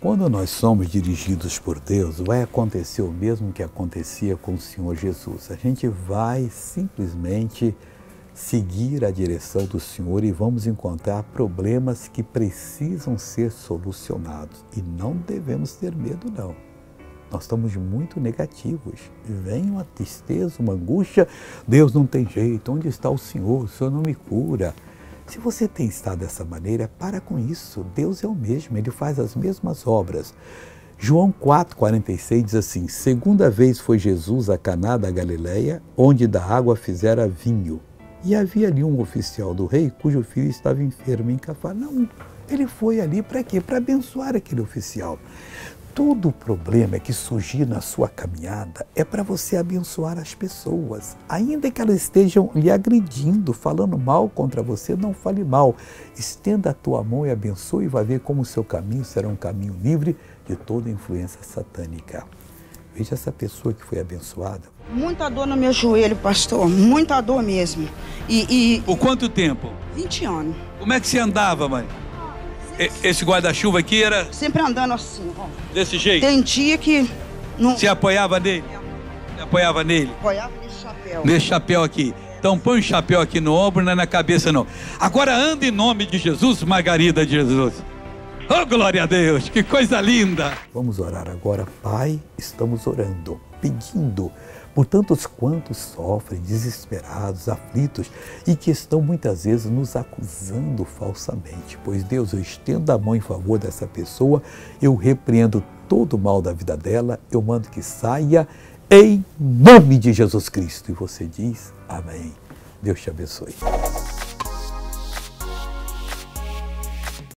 Quando nós somos dirigidos por Deus, vai acontecer o mesmo que acontecia com o Senhor Jesus. A gente vai simplesmente seguir a direção do Senhor e vamos encontrar problemas que precisam ser solucionados. E não devemos ter medo, não. Nós estamos muito negativos. Vem uma tristeza, uma angústia. Deus não tem jeito. Onde está o Senhor? O Senhor não me cura. Se você tem estado dessa maneira, para com isso. Deus é o mesmo, Ele faz as mesmas obras. João 4,46 diz assim: segunda vez foi Jesus a Caná da Galileia, onde da água fizera vinho. E havia ali um oficial do rei, cujo filho estava enfermo em Cafarnaum. Ele foi ali para quê? Para abençoar aquele oficial. Todo o problema que surgir na sua caminhada é para você abençoar as pessoas. Ainda que elas estejam lhe agredindo, falando mal contra você, não fale mal. Estenda a tua mão e abençoe e vai ver como o seu caminho será um caminho livre de toda influência satânica. Veja essa pessoa que foi abençoada. Muita dor no meu joelho, pastor. Muita dor mesmo. Por quanto tempo? 20 anos. Como é que você andava, mãe? Esse guarda-chuva aqui era... Sempre andando assim, ó. Desse jeito? Tem dia que... Não... Você apoiava nele? Você apoiava nele? Apoiava nesse chapéu. Nesse chapéu aqui. Então põe o chapéu aqui no ombro, não é na cabeça não. Agora anda em nome de Jesus, Margarida de Jesus. Oh, glória a Deus, que coisa linda! Vamos orar agora. Pai, estamos orando, pedindo por tantos quantos sofrem, desesperados, aflitos e que estão muitas vezes nos acusando falsamente. Pois Deus, eu estendo a mão em favor dessa pessoa, eu repreendo todo o mal da vida dela, eu mando que saia em nome de Jesus Cristo. E você diz amém. Deus te abençoe.